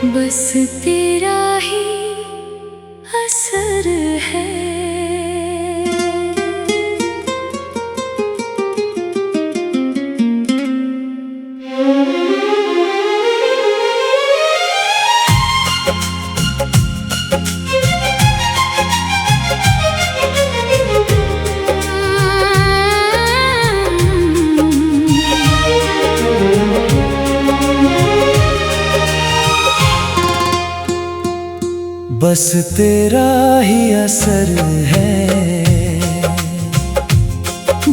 बस तेरा ही असर है। बस तेरा ही असर है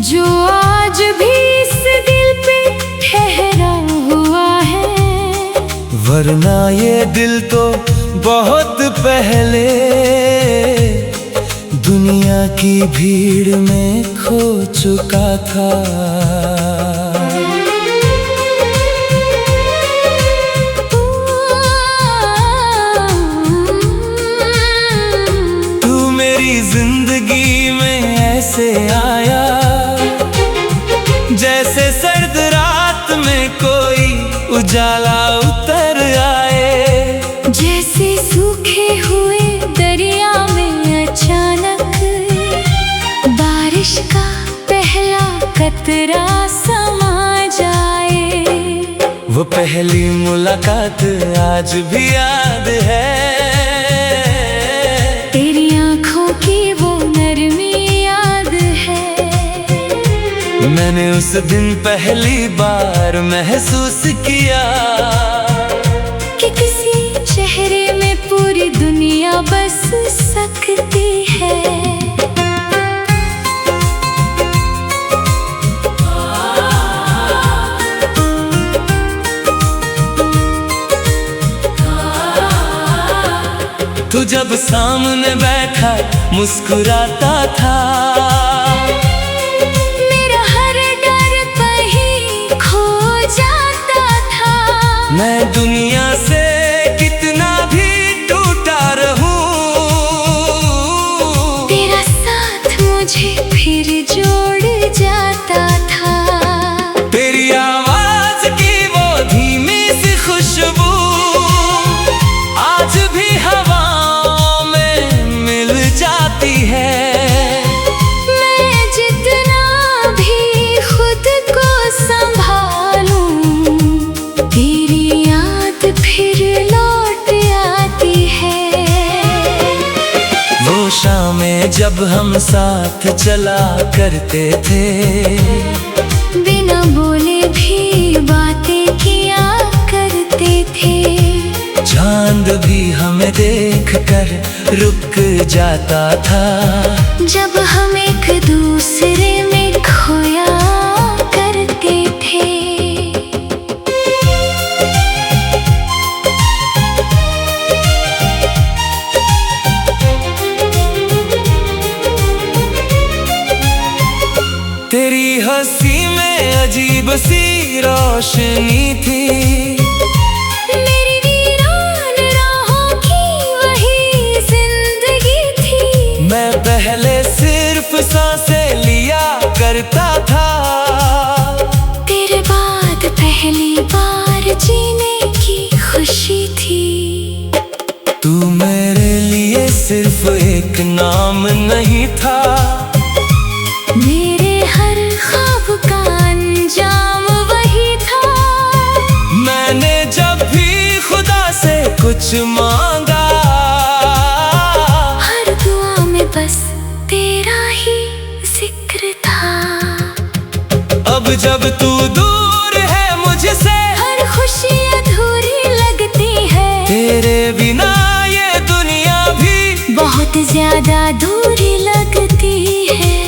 जो आज भी इस दिल पे ठहरा हुआ है, वरना ये दिल तो बहुत पहले दुनिया की भीड़ में खो चुका था। जिंदगी में ऐसे आया जैसे सर्द रात में कोई उजाला उतर आए, जैसे सूखे हुए दरिया में अचानक बारिश का पहला कतरा समा जाए। वो पहली मुलाकात आज भी याद है, तेरी आँखों की वो नरमी याद है। मैंने उस दिन पहली बार महसूस किया कि किसी चेहरे में पूरी दुनिया बस सकती है। तू जब सामने बैठा मुस्कुराता था, मेरा हर डर कहीं खो जाता था। मैं दुनिया से कितना भी टूटा रहूं, तेरा साथ मुझे फिर जोड़ जाता था। तेरी आवाज की वो धीमी सी खुशबू आज भी हवा है। मैं जितना भी खुद को संभालूं, तेरी याद फिर लौट आती है। वो शामें जब हम साथ चला करते थे, बिना बोले भी बातें किया करते थे। चांद भी हमें देखकर रुक जाता था, जब हम एक दूसरे में खोया करते थे। तेरी हंसी में अजीब सी रोशनी थी, पहले सिर्फ सांसें लिया करता था, तेरे बाद पहली बार जीने की खुशी थी। तू मेरे लिए सिर्फ एक नाम नहीं था, मेरे हर ख्वाब का अंजाम वही था। मैंने जब भी खुदा से कुछ मांगा, बस तेरा ही जिक्र था। अब जब तू दूर है मुझसे, हर खुशी अधूरी लगती है। तेरे बिना ये दुनिया भी बहुत ज्यादा दूरी लगती है।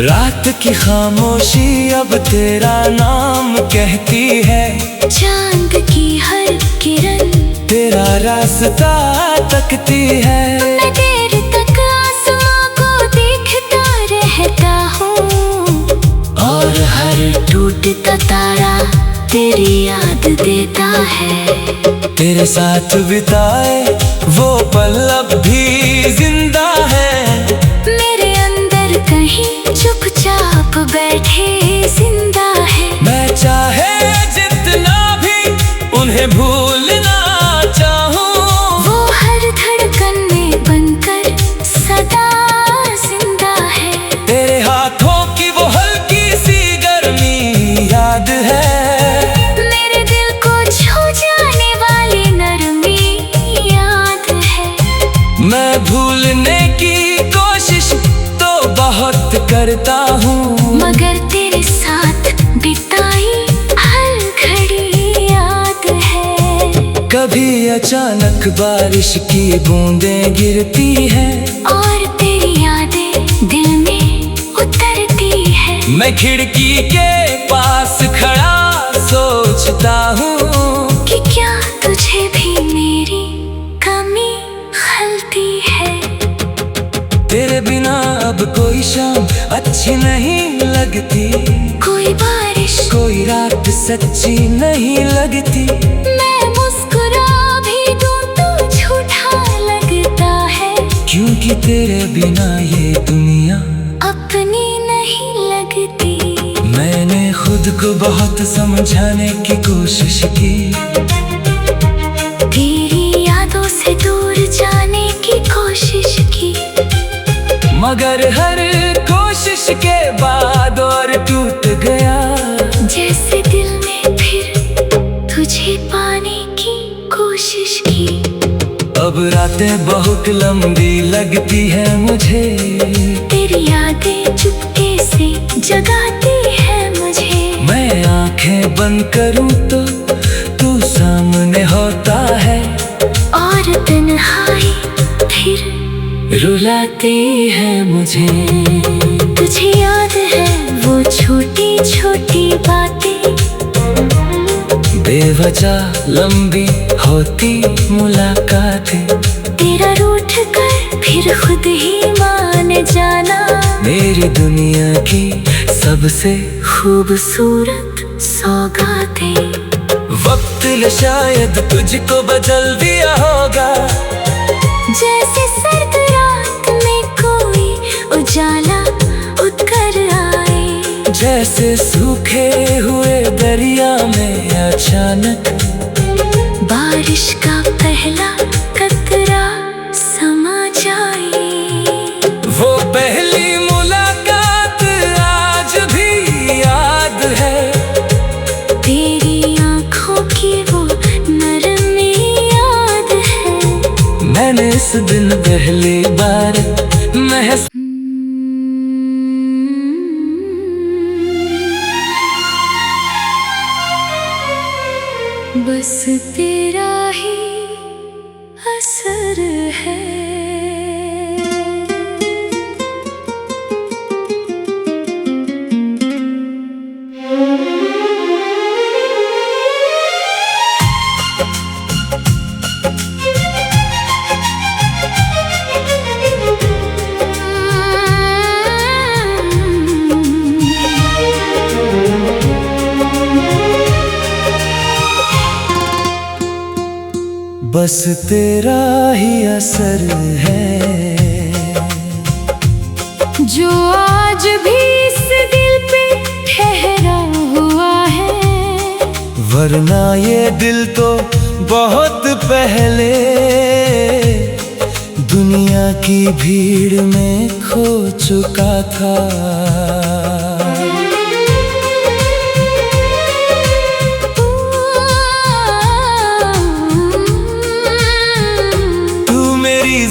रात की खामोशी अब तेरा नाम कहती है, चांद की हर किरण तेरा रास्ता तकती है। मैं देर तक आसमां को देखता रहता हूँ, और हर टूटता तारा तेरी याद देता है। तेरे साथ बिताए वो पल अब भी जिंदा है, मेरे अंदर कहीं चुपचाप बैठे जिंदा है। मैं चाहे जितना भी उन्हें भूल करता हूँ, मगर तेरे साथ बिताई हर घड़ी याद है। कभी अचानक बारिश की बूंदें गिरती है और तेरी यादें दिल में उतरती है। मैं खिड़की के पास खड़ा सोचता हूँ कि क्या तुझे भी मेरी कमी खलती है। तेरे बिना अब कोई शाम अच्छी नहीं लगती, कोई बारिश कोई रात सच्ची नहीं लगती। मैं मुस्कुरा भी दूं तो झूठा लगता है, क्योंकि तेरे बिना ये दुनिया अपनी नहीं लगती। मैंने खुद को बहुत समझाने की कोशिश की, तेरी यादों से दूर जाने की कोशिश की, मगर हर कोशिश के बाद और टूट गया। जैसे दिल ने फिर तुझे पाने की कोशिश की। अब रातें बहुत लंबी लगती है मुझे, तेरी यादें चुपके से जगाती है मुझे। मैं आंखें बंद करूं तो तू सामने होता है, और तन्हाई फिर रुलाती है मुझे। तुझे याद है वो छोटी छोटी बातें, बेवजह लंबी होती मुलाकातें, तेरा रूठ कर फिर खुद ही मान जाना। मेरी दुनिया की सबसे खूबसूरत सौगातें। वक्त ने शायद तुझको बदल दिया होगा, जैसे सर्द रात में कोई उजाला उतर आए। जैसे सूखे हुए दरिया में अचानक बारिश का पहला कतरा समा जाए। वो पहली मुलाकात आज भी याद है, तेरी आँखों की वो नरमी याद है। मैंने इस दिन पहली बार महसूस बस तेरा ही असर है। बस तेरा ही असर है, जो आज भी इस दिल पे ठहरा हुआ है। वरना ये दिल तो बहुत पहले दुनिया की भीड़ में खो चुका था।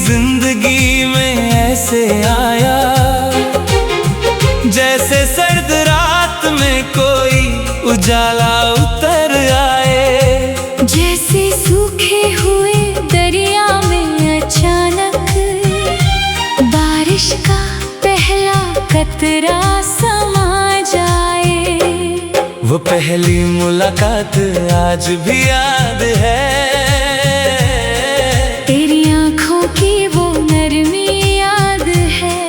जिंदगी में ऐसे आया जैसे सर्द रात में कोई उजाला उतर आए। जैसे सूखे हुए दरिया में अचानक बारिश का पहला कतरा समा जाए। वो पहली मुलाकात आज भी याद है, तेरी आँखों की वो नरमी याद है।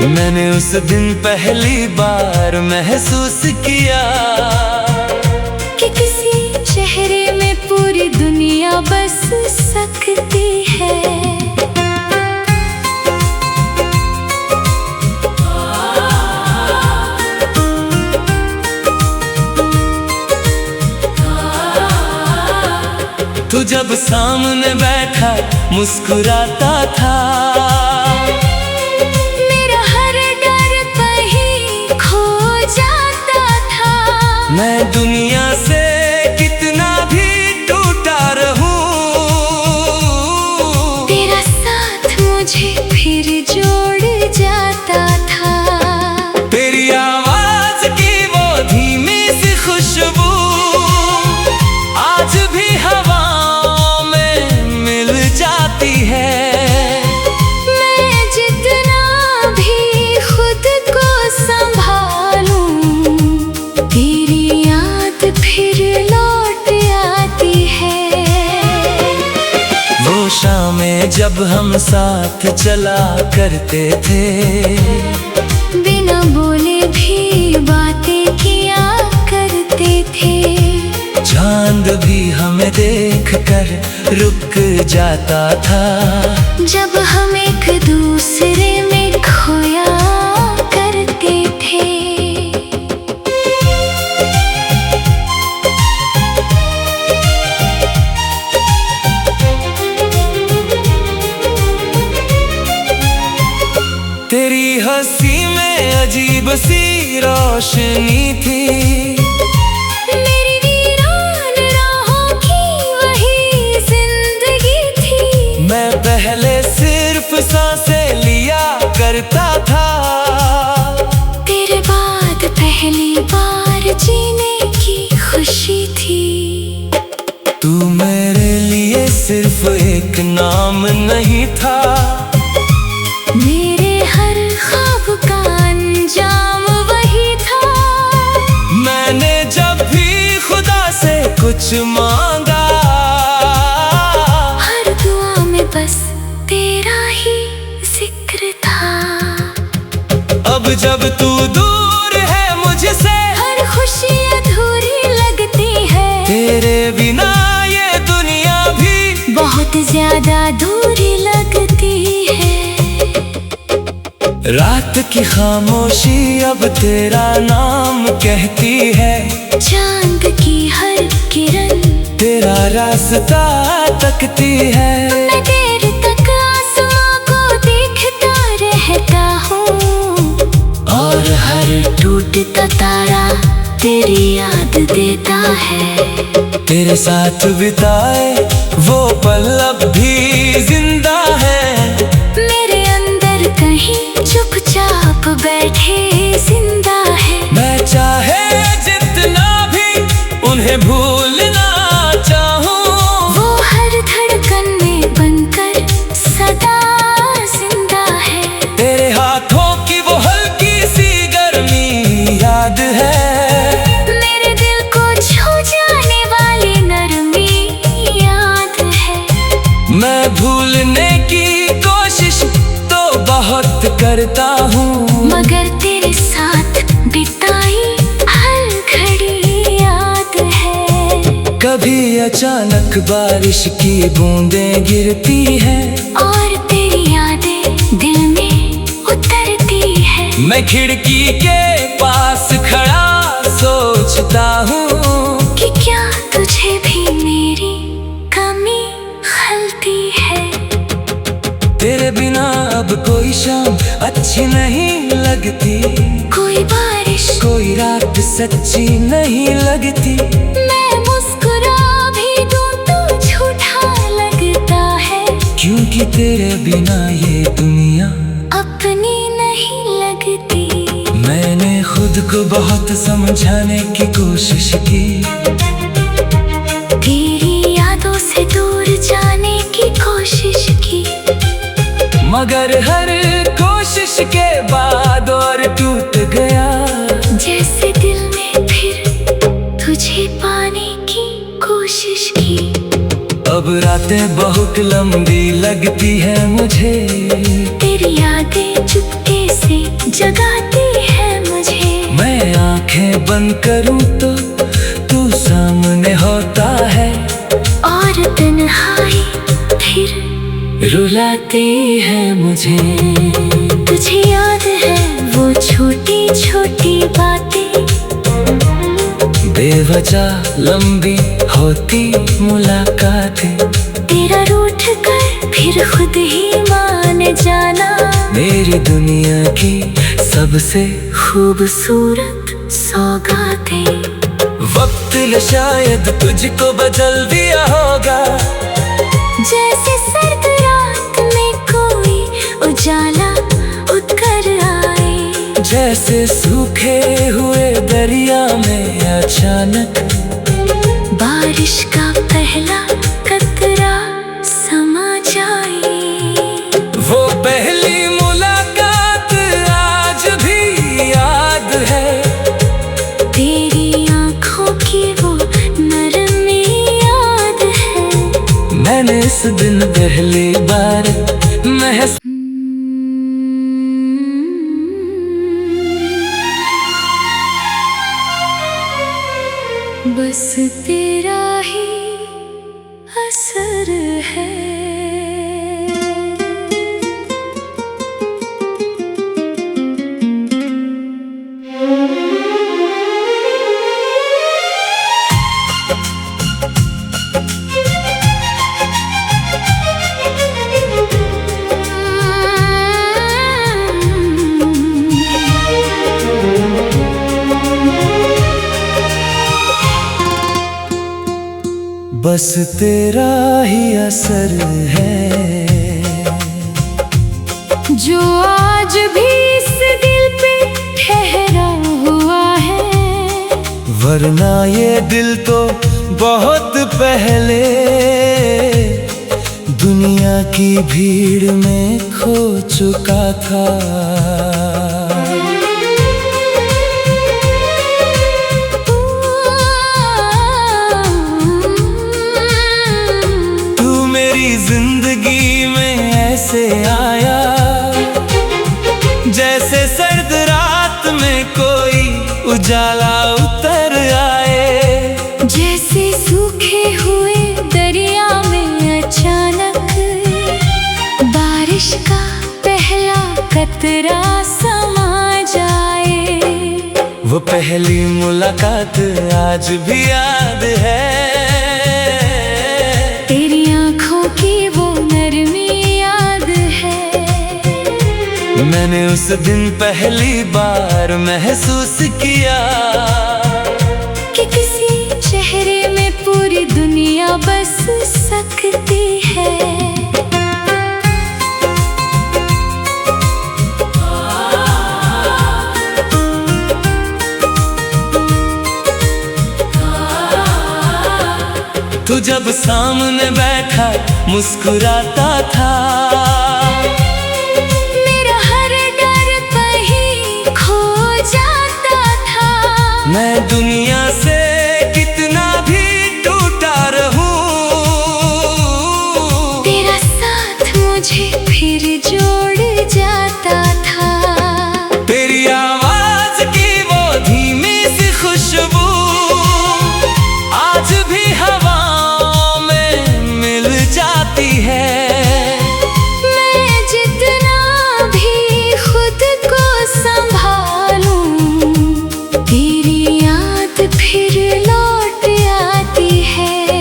मैंने उस दिन पहली बार महसूस किया कि किसी चेहरे में पूरी दुनिया बस सकती है। तू जब सामने बैठा मुस्कुराता था, मेरा हर डर कहीं खो जाता था। मैं दुनिया से कितना भी टूटा रहूं, तेरा साथ मुझे फिर जोड़ जाता था। जब हम साथ चला करते थे, बिना बोले भी बातें किया करते थे। चांद भी हमें देख कर रुक जाता था, जब हम एक दूसरे में खोया करते थे। तेरी हंसी में अजीब सी रोशनी थी, मेरी वीरान राहों की वही जिंदगी थी। मैं पहले सिर्फ सांसें लिया करता था, तेरे बाद पहली बार जीने की खुशी थी। तू मेरे लिए सिर्फ एक नाम नहीं था, मेरे हर ख्वाब का अंजाम वही था। मैंने जब भी खुदा से कुछ मांगा, हर दुआ में बस तेरा ही जिक्र था। अब जब तू दूर है मुझसे, हर खुशी अधूरी लगती है। तेरे बिना ये दुनिया भी बहुत ज्यादा दूरी लगती है। रात की खामोशी अब तेरा नाम कहती है, चांद की हर किरण तेरा रास्ता तकती है। मैं देर तक आसमां को देखता रहता हूँ, और हर टूटता तारा तेरी याद देता है। तेरे साथ बिताए वो पल अब भी जिंदा है, मेरे अंदर कहीं चुपचाप बैठे जिंदा है। मैं चाहे जितना भी उन्हें भूलना चाहूं, वो हर धड़कन में बनकर सदा जिंदा है। तेरे हाथों की वो हल्की सी गर्मी याद है, मेरे दिल को छू जाने वाली नरमी याद है। मैं भूलने की कोशिश तो बहुत करता हूँ, मगर तेरे साथ बिताई हर घड़ी याद है। कभी अचानक बारिश की बूंदें गिरती है, और तेरी यादें दिल में उतरती है। मैं खिड़की के पास खड़ा सोचता हूँ कि क्या तुझे भी मेरी कमी खलती है। तेरे बिना अब कोई शाम अच्छी नहीं लगती, कोई बारिश कोई रात सच्ची नहीं लगती। मैं मुस्कुरा भी दूं तो झूठा लगता है, क्योंकि तेरे बिना ये दुनिया अपनी नहीं लगती। मैंने खुद को बहुत समझाने की कोशिश की, तेरी यादों से दूर जाने की कोशिश की, मगर हर कोशिश के बाद और टूट गया। जैसे दिल में फिर तुझे पाने की कोशिश की। अब रातें बहुत लंबी लगती है मुझे, तेरी यादें चुपके से जगाती है मुझे। मैं आंखें बंद करूं तो तू सामने होता है, और तन्हाई फिर रुलाती है मुझे। तुझे याद है वो छोटी छोटी बातें, बेवजह लंबी होती मुलाकातें, तेरा रूठ कर फिर खुद ही मान जाना। मेरी दुनिया की सबसे खूबसूरत सौगातें। वक्त ने शायद तुझको बदल दिया होगा, जैसे सर्द रात में कोई उजाला उतर आए। जैसे सूखे हुए दरिया में अचानक बारिश का पहला कतरा समा जाए। वो पहली मुलाकात आज भी याद है, तेरी आंखों की वो नरमी याद है। मैंने उस दिन पहली बार महसूस। बस तेरा ही असर है। बस तेरा ही असर है जो आज भी इस दिल पे ठहरा हुआ है, वरना ये दिल तो बहुत पहले दुनिया की भीड़ में खो चुका था। जिंदगी में ऐसे आया जैसे सर्द रात में कोई उजाला उतर आए, जैसे सूखे हुए दरिया में अचानक बारिश का पहला कतरा समा जाए। वो पहली मुलाकात आज भी याद है, मैंने उस दिन पहली बार महसूस किया कि किसी चेहरे में पूरी दुनिया बस सकती है। तू जब सामने बैठा मुस्कुराता था, मैं दुनिया से कितना भी टूटा रहूं, तेरा साथ मुझे फिर जोड़ जाता था। तेरी आवाज की वो धीमी सी खुशबू आज भी हवाओं में मिल जाती है। मैं जितना भी खुद को संभालूं, फिर लौट आती है।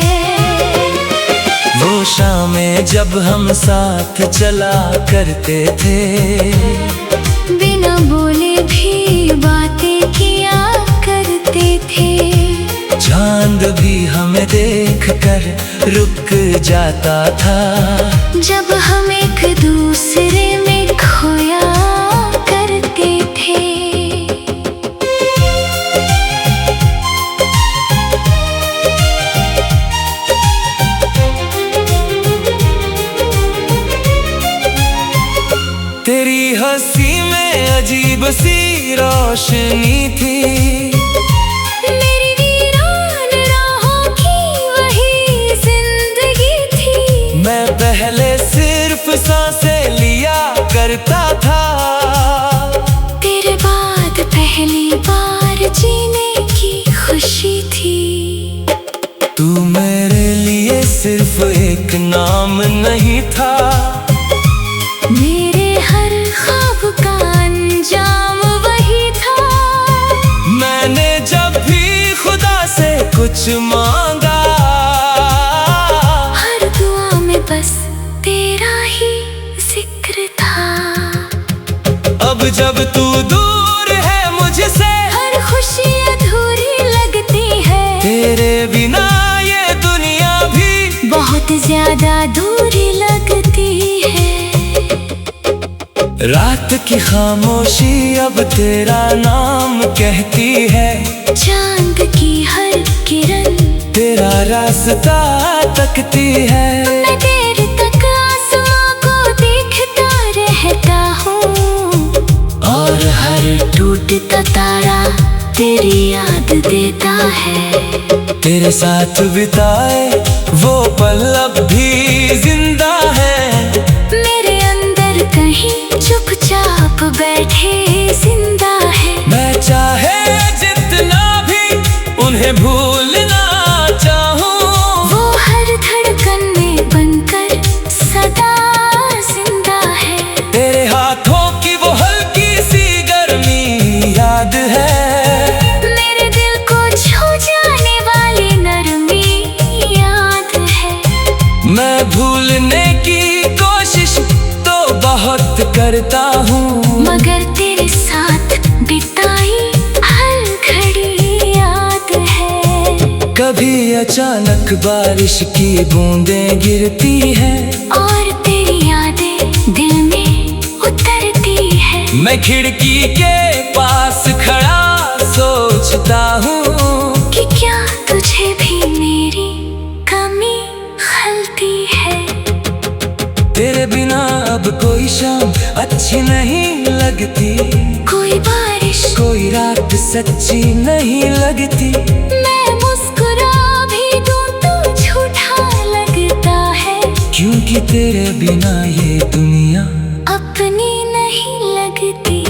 वो शामें जब हम साथ चला करते थे, बिना बोले भी बातें किया करते थे, चांद भी हमें देख कर रुक जाता था, जब हम एक दूसरे में खोया करते थे। तेरी हंसी में अजीब सी रोशनी थी, मेरी वीरान राहों की वही जिंदगी थी। मैं पहले सिर्फ सांसें लिया करता था, तेरे बाद पहली बार जीने की खुशी थी। तू मेरे लिए सिर्फ एक नाम नहीं था, मेरे हर ख्वाब का अंजाम वही था। मैंने जब भी खुदा से कुछ मांगा, हर दुआ में बस तेरा ही जिक्र था। अब जब तू दूर है मुझसे, हर खुशी अधूरी लगती है, तेरे बिना ये दुनिया भी बहुत ज्यादा दूरी लगती है। रात की खामोशी अब तेरा नाम कहती है, चांद की हर किरण तेरा रास्ता तकती है। मैं देर तक आसमां को देखता रहता हूँ, और हर टूटता तारा तेरी याद देता है। तेरे साथ बिताए वो पल अब भी जिंदा है। मेरे अंदर कहीं चुपचाप बैठे जिंदा है। मैं चाहे जितना भी उन्हें भूलना चाहूं, वो हर धड़कन में बनकर सदा जिंदा है। तेरे हाथों की वो हल्की सी गर्मी याद है। मेरे दिल को छू जाने वाली नरमी याद है। मैं भूलने की कोशिश तो बहुत करता हूँ, मगर तेरे साथ बिताई हर घड़ी याद है। कभी अचानक बारिश की बूंदें गिरती हैं और तेरी यादें दिल में उतरती है। मैं खिड़की के पास खड़ा सोचता हूँ कि क्या तुझे भी मेरी कमी खलती है। तेरे बिना अब कोई शाम अच्छी नहीं लगती, कोई बारिश कोई रात सच्ची नहीं लगती। मैं मुस्कुरा भी दूं तो झूठा लगता है, क्योंकि तेरे बिना ये दुनिया अपनी नहीं लगती।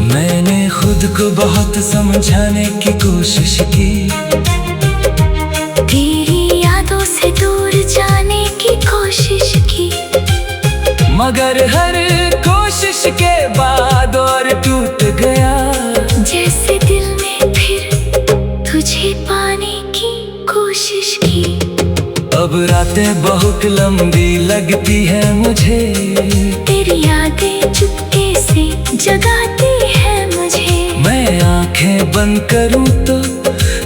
मैंने खुद को बहुत समझाने की कोशिश की, तेरी यादों से दूर जाने की कोशिश की, मगर हर कोशिश के बाद और टूट गया। जैसे दिल में फिर तुझे पाने की कोशिश की। अब रातें बहुत लंबी लगती है मुझे, तेरी यादें चुपके से जगाती है मुझे। मैं आंखें बंद करूं तो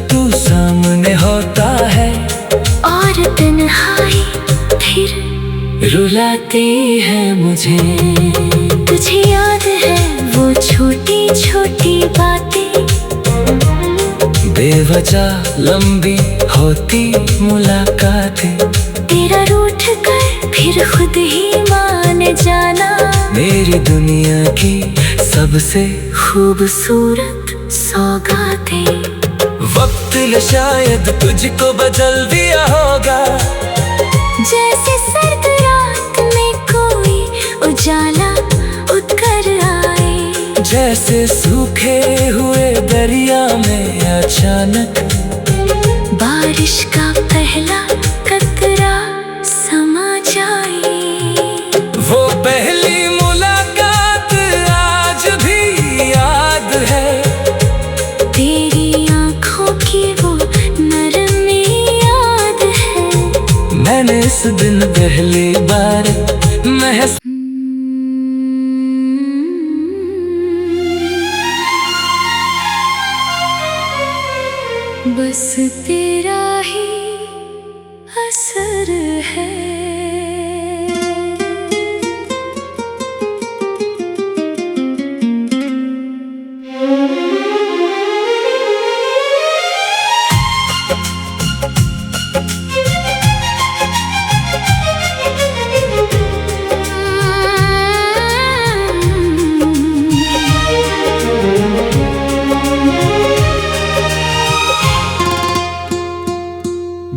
तू सामने होता है, और तन्हाई फिर रुलाती है मुझे। तुझे याद है वो छोटी छोटी बातें, बेवजह लंबी होती मुलाकातें। तेरा रूठ कर फिर खुद ही मान जाना, मेरी दुनिया की सबसे खूबसूरत सौगातें। वक्त ने शायद तुझको बदल दिया होगा, जैसे सर्द रात में कोई उजाला उतर आए। जैसे सूखे हुए दरिया में अचानक बारिश का पहला कतरा समा जाए। वो पहली मुलाकात आज भी याद है। तेरी आँखों की वो नरमी याद है। मैंने इस दिन पहली बार महसूस बस तेरा ही असर है।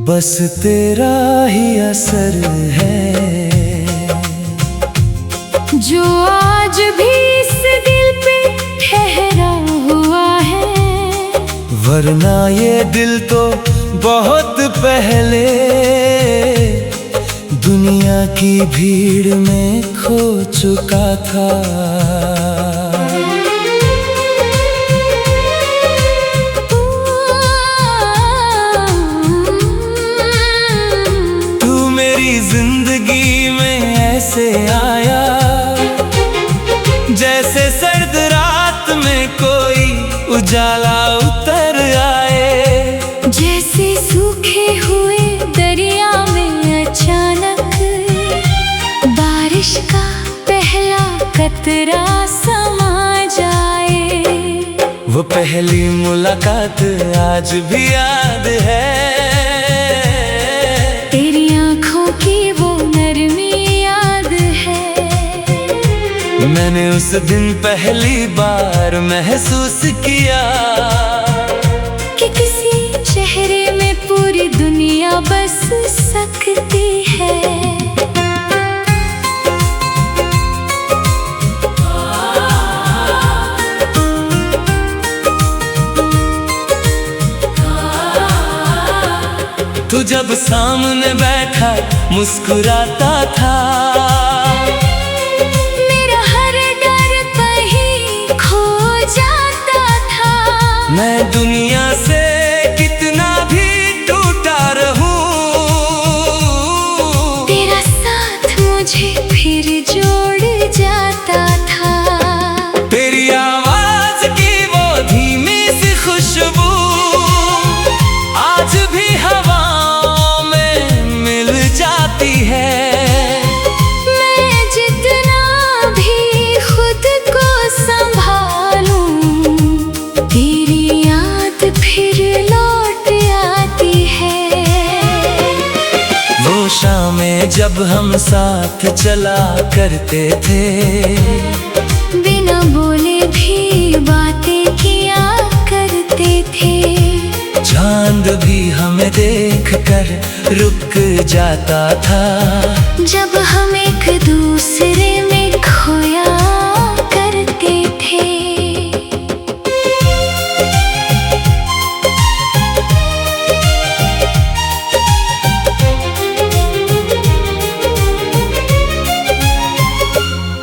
बस तेरा ही असर है, जो आज भी इस दिल पे ठहरा हुआ है। वरना ये दिल तो बहुत पहले दुनिया की भीड़ में खो चुका था। जिंदगी में ऐसे आया जैसे सर्द रात में कोई उजाला उतर आए। जैसे सूखे हुए दरिया में अचानक बारिश का पहला कतरा समा जाए। वो पहली मुलाकात आज भी याद है। तेरी आँखों की वो नरमी याद है। मैंने उस दिन पहली बार महसूस किया तू जब सामने बैठा मुस्कुराता था, मेरा हर डर कहीं खो जाता था। मैं दुनिया से कितना भी टूटा रहूं, तेरा साथ मुझे फिर जोड़ जाता था। तेरी आवाज की वो धीमी सी खुशबू आज भी हवाओं में मिल जाती है। मैं जितना भी खुद को संभालूं, तेरी याद फिर लौट आती है। वो शामें जब हम साथ चला करते थे, बिना बोले भी बातें किया करते थे। चांद भी हमें देखकर रुक जाता था, जब हम एक दूसरे में खोया करते थे।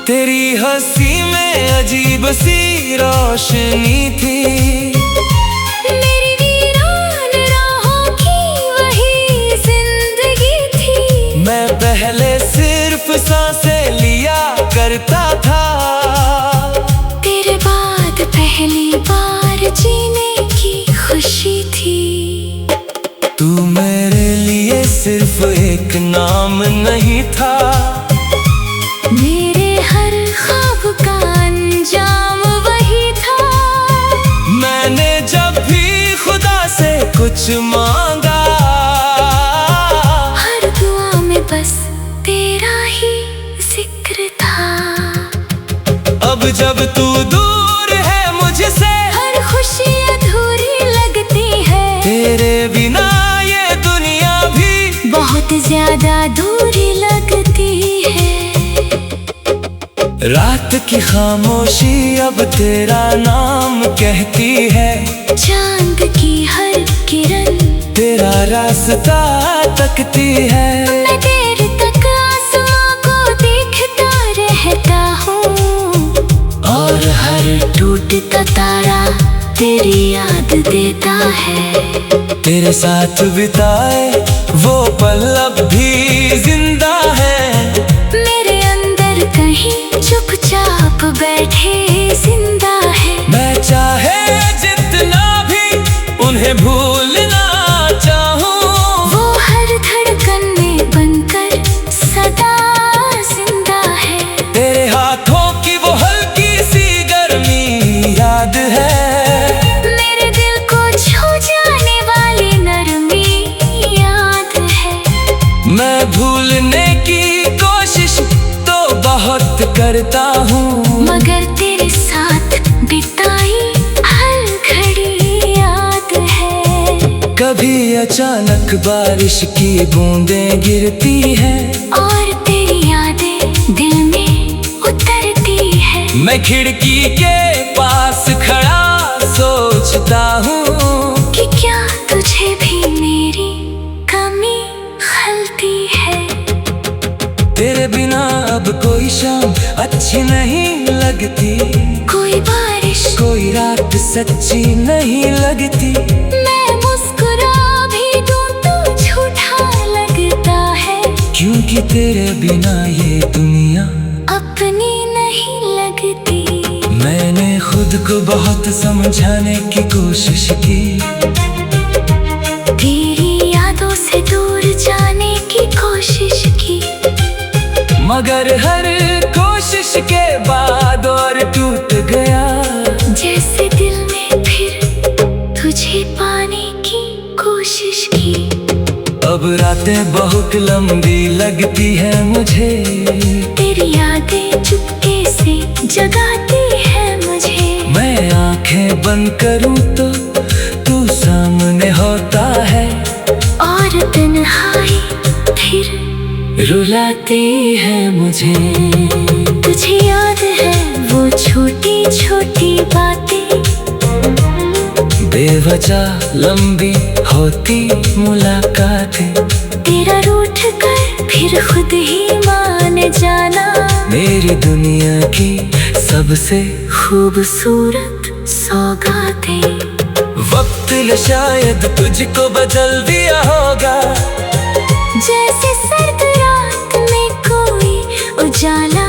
तेरी हंसी में अजीब सी रोशनी थी, मेरी वीरान राहों की वही जिंदगी थी। मैं पहले सिर्फ सांसें लिया करता था, तेरे बाद पहली बार जीने की खुशी थी। तू मेरे लिए सिर्फ एक नाम नहीं था, मेरे हर ख्वाब का अंजाम वही था। मैंने जब भी खुदा से कुछ मांगा, हर दुआ में बस तेरा ही जिक्र था। अब जब तू दूर है मुझसे, हर खुशी अधूरी लगती है। तेरे बिना ये दुनिया भी बहुत ज्यादा दूरी लगती है। रात की खामोशी अब तेरा नाम कहती है, चांद की हर किरण तेरा रास्ता तकती है। मैं देर तक आसमां को देखता रहता हूँ, और हर टूटता तारा तेरी याद देता है। तेरे साथ बिताए वो पल अब भी जिंदा है, मेरे अंदर कहीं चुपचाप बैठे जिंदा है। मैं चाहे जितना भी उन्हें भूलना चाहूं, वो हर धड़कन में बनकर सदा जिंदा है। तेरे हाथों की वो हल्की सी गर्मी याद है, मेरे दिल को छू जाने वाली नरमी याद है। मैं भूलने की कोशिश तो बहुत करता हूँ, मगर तेरे साथ बिताई हर घड़ी याद है। कभी अचानक बारिश की बूंदें गिरती है, और तेरी यादें दिल में उतरती है। मैं खिड़की के पास खड़ा सोचता हूँ कि क्या तुझे भी मेरी कमी खलती है। तेरे बिना अब कोई शाम अच्छी नहीं लगती, कोई बारिश कोई रात सच्ची नहीं लगती। मैं मुस्कुरा भी दूं तो झूठा लगता है, क्योंकि तेरे बिना ये दुनिया अपनी नहीं लगती। मैंने खुद को बहुत समझाने की कोशिश की, तेरी यादों से दूर जाने की कोशिश की। मगर हर कोशिश के बाद और टूट गया, जैसे दिल में फिर तुझे पाने की कोशिश की। अब रातें बहुत लंबी लगती है मुझे, तेरी यादें चुपके से जगाती है मुझे। मैं आंखें बंद करूं तो तू सामने होता है, और तन्हाई फिर रुलाती है मुझे। तुझे याद है वो छोटी छोटी बातें, बेवजह लंबी हो होती मुलाकातें। तेरा रूठ कर फिर खुद ही मान जाना, मेरी दुनिया की सबसे खूबसूरत सौगातें। वक्त ने शायद तुझको बदल दिया होगा, जैसे सर्द रात में कोई उजाला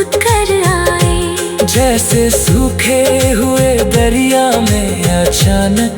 उतर आए। जैसे सूखे हुए दरिया में अचानक